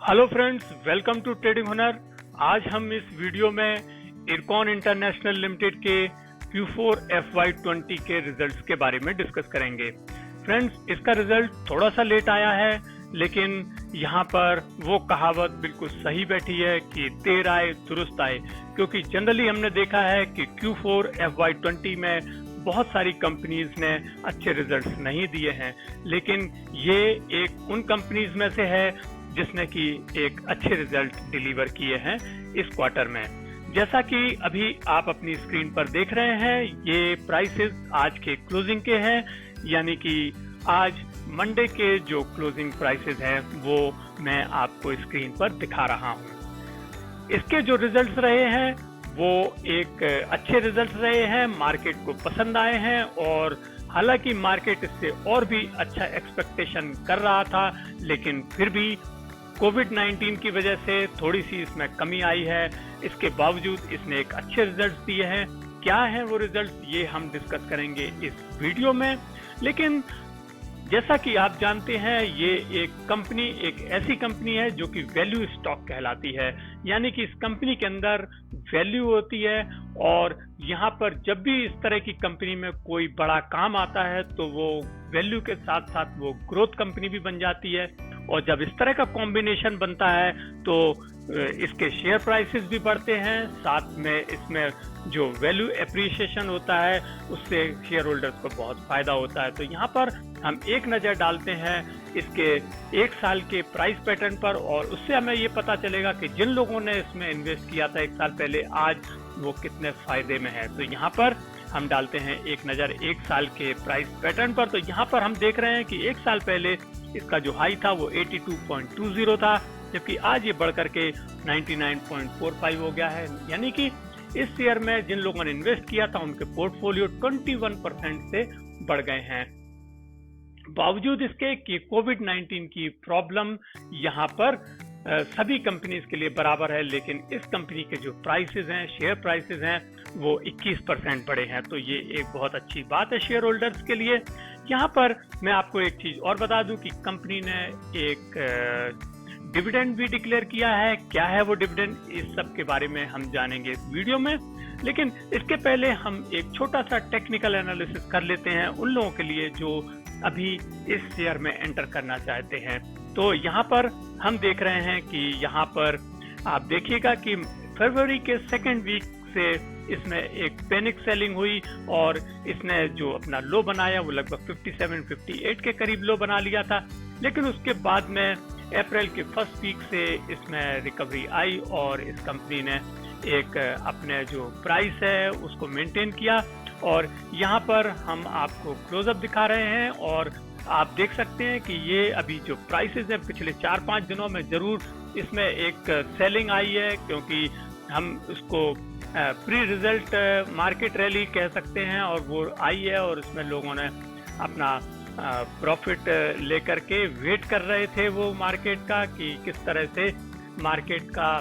Hello friends, welcome to trading Hunar. आज हम इस वीडियो में इरकॉन इंटरनेशनल लिमिटेड के Q4 FY20 के रिजल्ट्स के बारे में डिस्कस करेंगे। फ्रेंड्स, इसका रिजल्ट थोड़ा सा लेट आया है, लेकिन यहाँ पर वो कहावत बिल्कुल सही बैठी है कि देर आए दुरुस्त आए, क्योंकि जनरली हमने देखा है कि Q4 FY20 में बहुत सारी कंपनीज ने अच्छे रिजल्ट्स नहीं दिए हैं, लेकिन ये एक उन कंपनीज में से है जिसने कि एक अच्छे रिजल्ट डिलीवर किए हैं इस क्वार्टर में। जैसा कि अभी आप अपनी स्क्रीन पर देख रहे हैं, ये प्राइसेस आज के क्लोजिंग के हैं, यानी कि आज मंडे के जो क्लोजिंग प्राइसेस हैं वो मैं आपको स्क्रीन पर दिखा रहा हूं। इसके जो रिजल्ट्स रहे हैं वो एक अच्छे रिजल्ट्स रहे हैं, मार्केट को पसंद आए हैं, और हालांकि मार्केट इससे और भी अच्छा एक्सपेक्टेशन कर रहा था, लेकिन फिर भी कोविड-19 की वजह से थोड़ी सी इसमें कमी आई है। इसके बावजूद इसने एक अच्छे रिजल्ट्स दिए हैं। क्या हैं वो रिजल्ट्स, ये हम डिस्कस करेंगे इस वीडियो में। लेकिन जैसा कि आप जानते हैं, ये एक ऐसी कंपनी है जो कि वैल्यू स्टॉक कहलाती है, यानी कि इस कंपनी के अंदर वैल्यू होती है, और यहाँ पर जब भी इस तरह की कंपनी में कोई बड़ा काम आता है तो वो वैल्यू के साथ साथ वो ग्रोथ कंपनी भी बन जाती है। और जब इस तरह का कॉम्बिनेशन बनता है तो इसके शेयर प्राइसेस भी बढ़ते हैं, साथ में इसमें जो वैल्यू एप्रिसिएशन होता है उससे शेयर होल्डर्स को बहुत फायदा होता है। तो यहाँ पर हम एक नज़र डालते हैं इसके एक साल के प्राइस पैटर्न पर, और उससे हमें ये पता चलेगा कि जिन लोगों ने इसमें इन्वेस्ट किया था एक साल पहले, आज वो कितने फायदे में है। तो यहाँ पर हम डालते हैं एक नज़र एक साल के प्राइस पैटर्न पर। तो यहाँ पर हम देख रहे हैं कि एक साल पहले इसका जो हाई था वो 82.20 था, जबकि आज ये बढ़कर के 99.45 हो गया है, यानी कि इस शेयर में जिन लोगों ने इन्वेस्ट किया था उनके पोर्टफोलियो 21% से बढ़ गए हैं। बावजूद इसके कि कोविड-19 की प्रॉब्लम यहाँ पर सभी कंपनीज के लिए बराबर है, लेकिन इस कंपनी के जो प्राइसेस हैं, शेयर प्राइसेस हैं, वो 21% बढ़े हैं। तो ये एक बहुत अच्छी बात है शेयर होल्डर्स के लिए। यहाँ पर मैं आपको एक चीज और बता दूं कि कंपनी ने एक डिविडेंड भी डिक्लेयर किया है। क्या है वो डिविडेंड, इस सब के बारे में हम जानेंगे इस वीडियो में। लेकिन इसके पहले हम एक छोटा सा टेक्निकल एनालिसिस कर लेते हैं उन लोगों के लिए जो अभी इस शेयर में एंटर करना चाहते हैं। तो यहाँ पर हम देख रहे हैं कि यहाँ पर आप देखिएगा कि फरवरी के सेकेंड वीक से इसमें एक पैनिक सेलिंग हुई, और इसने जो अपना लो बनाया वो लगभग 57-58 के करीब लो बना लिया था। लेकिन उसके बाद में अप्रैल के फर्स्ट वीक से इसमें रिकवरी आई, और इस कंपनी ने एक अपने जो प्राइस है उसको मेंटेन किया। और यहाँ पर हम आपको क्लोजअप दिखा रहे हैं, और आप देख सकते हैं कि ये अभी जो प्राइसेस हैं पिछले 4-5 दिनों में जरूर इसमें एक सेलिंग आई है, क्योंकि हम उसको प्री रिजल्ट मार्केट रैली कह सकते हैं, और वो आई है, और इसमें लोगों ने अपना प्रॉफिट लेकर के वेट कर रहे थे वो मार्केट का कि किस तरह से मार्केट का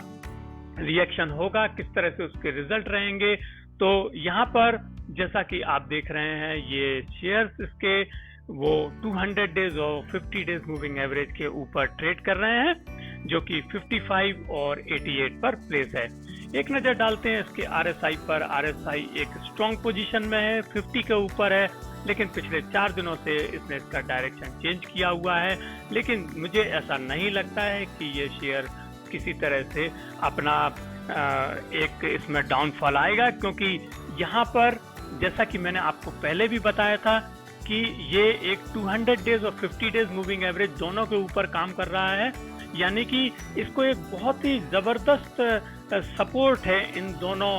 रिएक्शन होगा, किस तरह से उसके रिजल्ट रहेंगे। तो यहाँ पर जैसा कि आप देख रहे हैं, ये शेयर्स इसके वो 200 डेज और 50 डेज मूविंग एवरेज के ऊपर ट्रेड कर रहे हैं, जो कि 55 और 88 पर प्लेस है। एक नजर डालते हैं इसके RSI पर। RSI एक स्ट्रॉन्ग पोजीशन में है, 50 के ऊपर है, लेकिन पिछले 4 दिनों से इसने इसका डायरेक्शन चेंज किया हुआ है। लेकिन मुझे ऐसा नहीं लगता है कि ये शेयर किसी तरह से अपना एक इसमें डाउनफॉल आएगा, क्योंकि यहाँ पर जैसा कि मैंने आपको पहले भी बताया था कि ये एक 200 डेज और 50 डेज मूविंग एवरेज दोनों के ऊपर काम कर रहा है, यानी कि इसको एक बहुत ही जबरदस्त सपोर्ट है इन दोनों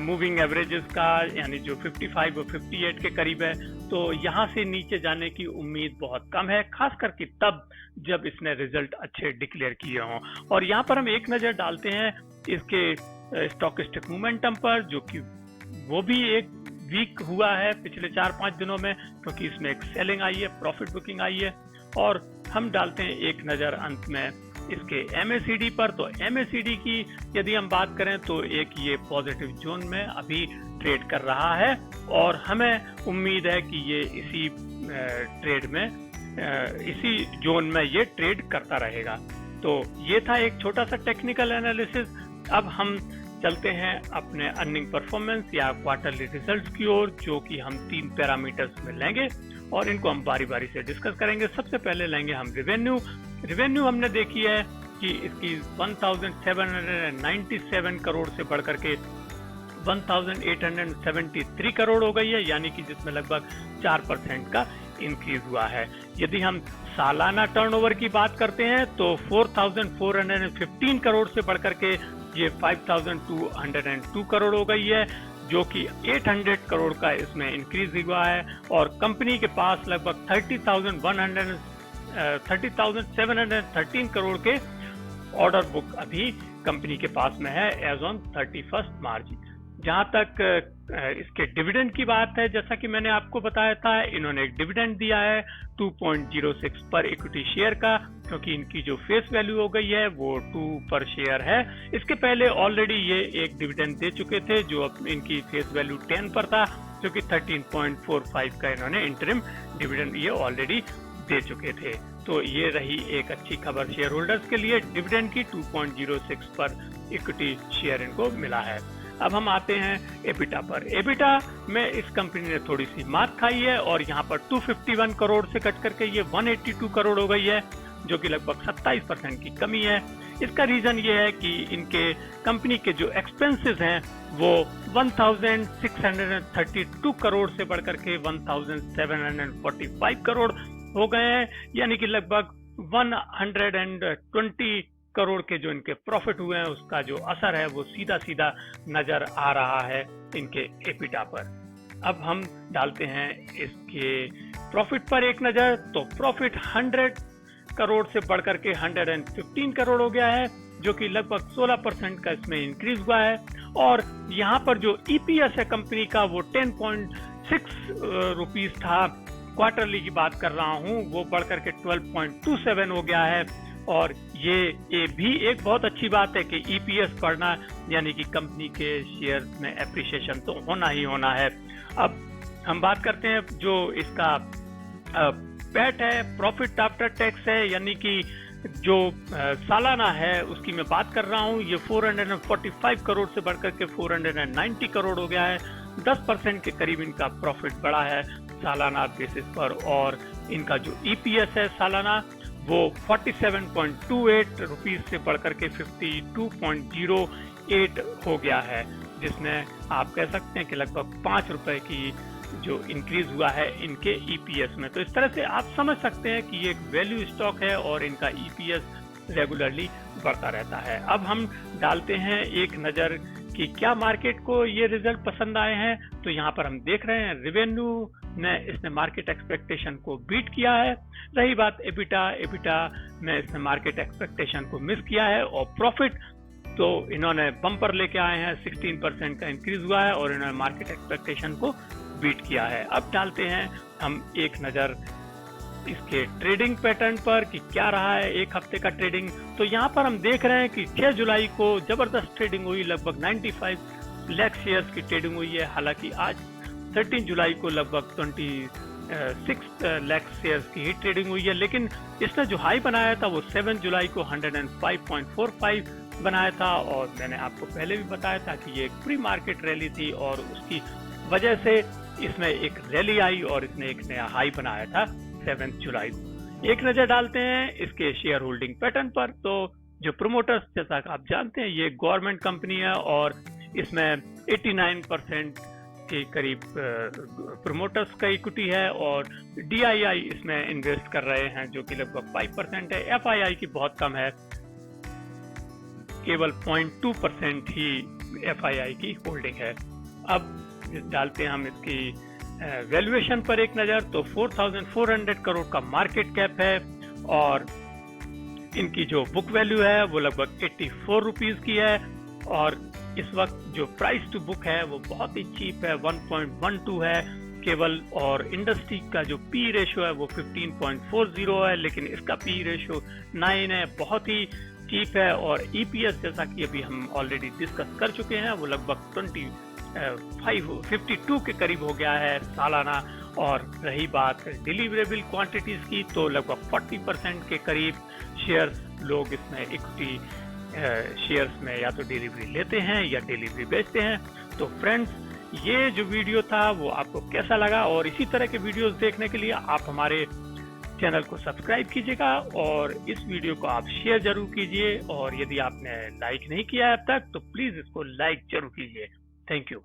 मूविंग एवरेजेस का, यानी जो 55 और 58 के करीब है। तो यहाँ से नीचे जाने की उम्मीद बहुत कम है, खास करके तब जब इसने रिजल्ट अच्छे डिक्लेयर किए हों। और यहाँ पर हम एक नज़र डालते हैं इसके स्टॉकिस्टिक मोमेंटम पर, जो कि वो भी एक वीक हुआ है पिछले 4-5 दिनों में, क्योंकि इसमें एक सेलिंग आई है, प्रॉफिट बुकिंग आई है। और हम डालते हैं एक नज़र अंत में इसके MACD पर। तो MACD की यदि हम बात करें तो एक ये पॉजिटिव जोन में अभी ट्रेड कर रहा है, और हमें उम्मीद है कि ये इसी ट्रेड में इसी जोन में ये ट्रेड करता रहेगा। तो ये था एक छोटा सा टेक्निकल एनालिसिस। अब हम चलते हैं अपने अर्निंग परफॉर्मेंस या क्वार्टरली रिजल्ट्स की ओर, जो कि हम 3 पैरामीटर्स में लेंगे और इनको हम बारी बारी से डिस्कस करेंगे। सबसे पहले लेंगे हम रिवेन्यू हमने देखी है कि इसकी 1797 करोड़ से बढ़कर के 1873 करोड़ हो गई है, यानी कि जिसमें लगभग 4% का इंक्रीज हुआ है। यदि हम सालाना टर्नओवर की बात करते हैं तो 4415 करोड़ से बढ़कर के ये 5202 करोड़ हो गई है, जो कि 800 करोड़ का इसमें इंक्रीज हुआ है। और कंपनी के पास लगभग 30,713 करोड़ के ऑर्डर बुक अभी कंपनी के पास में है एज ऑन 31 मार्च। जहां तक इसके डिविडेंड की बात है, जैसा कि मैंने आपको बताया था, इन्होंने एक डिविडेंड दिया है 2.06 पर इक्विटी शेयर का, क्योंकि इनकी जो फेस वैल्यू हो गई है वो 2 पर शेयर है। इसके पहले ऑलरेडी ये एक डिविडेंड दे चुके थे, जो अब इनकी फेस वैल्यू 10 पर था, जो कि 13.45 का इन्होंने इंटरिम डिविडेंड ये ऑलरेडी दे चुके थे। तो ये रही एक अच्छी खबर शेयर होल्डर्स के लिए, डिविडेंड की 2.06 पर इक्विटी शेयर इनको मिला है। अब हम आते हैं एबिटा पर। एबिटा में इस कंपनी ने थोड़ी सी मात खाई है और यहाँ पर 251 करोड़ से कट करके ये 182 करोड़ हो गई है, जो कि लगभग 27% की कमी है। इसका रीजन ये है कि इनके कंपनी के जो एक्सपेंसेस हैं वो 1632 करोड़ से बढ़कर के 1745 करोड़ हो गए हैं, यानी कि लगभग 120 करोड़ के जो इनके प्रॉफिट हुए हैं उसका जो असर है वो सीधा सीधा नजर आ रहा है इनके एबिटा पर। अब हम डालते हैं इसके प्रॉफिट पर एक नजर, तो प्रॉफिट 100 करोड़ से बढ़कर के 115 करोड़ हो गया है, जो कि लगभग 16% का इसमें इंक्रीज हुआ है। और यहाँ पर जो ईपीएस है कंपनी का वो 10.6 रुपीज था, क्वार्टरली की बात कर रहा हूँ, वो बढ़कर के 12.27 हो गया है। और ये भी एक बहुत अच्छी बात है कि ईपीएस बढ़ना यानी कि कंपनी के शेयर में एप्रिसिएशन तो होना ही होना है। अब हम बात करते हैं जो इसका पैट है, प्रॉफिट आफ्टर टैक्स है, यानी कि जो सालाना है उसकी मैं बात कर रहा हूँ। ये 445 करोड़ से बढ़कर के 490 करोड़ हो गया है। 10% के करीब इनका प्रॉफिट बढ़ा है सालाना बेसिस पर। और इनका जो ईपीएस है सालाना वो 47.28 रुपीज से बढ़कर के 52.08 हो गया है, जिसमें आप कह सकते हैं कि लगभग 5 रुपए की जो इंक्रीज हुआ है इनके ईपीएस में। तो इस तरह से आप समझ सकते हैं कि ये एक वैल्यू स्टॉक है और इनका ईपीएस रेगुलरली बढ़ता रहता है। अब हम डालते हैं एक नजर कि क्या मार्केट को ये रिजल्ट पसंद आए हैं। तो यहाँ पर हम देख रहे हैं रिवेन्यू ने इसने मार्केट एक्सपेक्टेशन को बीट किया है। रही बात एबिटा में इसने मार्केट एक्सपेक्टेशन को मिस किया है। और प्रॉफिट तो इन्होंने बम्पर लेके आए हैं, 16% का इंक्रीज हुआ है और इन्होंने मार्केट एक्सपेक्टेशन को बीट किया है। अब डालते हैं हम एक नजर इसके ट्रेडिंग पैटर्न पर कि क्या रहा है एक हफ्ते का ट्रेडिंग। तो यहाँ पर हम देख रहे हैं कि 6 जुलाई को जबरदस्त ट्रेडिंग हुई, लगभग 95 लाख शेयर्स की ट्रेडिंग हुई है। हालांकि आज 13 जुलाई को लगभग 26 लाख शेयर्स की ही ट्रेडिंग हुई है, लेकिन इसने जो हाई बनाया था वो 7 जुलाई को 105.45 बनाया था। और मैंने आपको पहले भी बताया था कि ये एक प्री मार्केट रैली थी और उसकी वजह से इसमें एक रैली आई और इसने एक नया हाई बनाया था 7 जुलाई को। एक नजर डालते हैं इसके शेयर होल्डिंग पैटर्न पर। तो जो प्रोमोटर्स, जैसा कि आप जानते हैं, ये गवर्नमेंट कंपनी है और इसमें 89% के करीब प्रोमोटर्स का इक्विटी है और डीआईआई इसमें इन्वेस्ट कर रहे हैं, जो कि लगभग 5% है। एफआईआई की बहुत कम है, केवल 0.2% ही एफआईआई की होल्डिंग है। अब डालते हैं हम इसकी वैल्यूएशन पर एक नजर। तो 4,400 करोड़ का मार्केट कैप है और इनकी जो बुक वैल्यू है वो लगभग 84 रुपीज की है। और इस वक्त जो प्राइस टू बुक है वो बहुत ही चीप है, 1.12 है केवल। और इंडस्ट्री का जो पी रेशियो है वो 15.40 है, लेकिन इसका पी रेशियो 9 है, बहुत ही चीप है। और ईपीएस, जैसा कि अभी हम ऑलरेडी डिस्कस कर चुके हैं, वो लगभग 52 के करीब हो गया है सालाना। और रही बात डिलीवरेबल क्वांटिटीज की, तो लगभग 40% के करीब शेयर्स लोग इसमें इक्विटी शेयर्स में या तो डिलीवरी लेते हैं या डिलीवरी बेचते हैं। तो फ्रेंड्स, ये जो वीडियो था वो आपको कैसा लगा, और इसी तरह के वीडियोस देखने के लिए आप हमारे चैनल को सब्सक्राइब कीजिएगा और इस वीडियो को आप शेयर जरूर कीजिए, और यदि आपने लाइक नहीं किया है अब तक तो प्लीज इसको लाइक जरूर कीजिए। Thank you.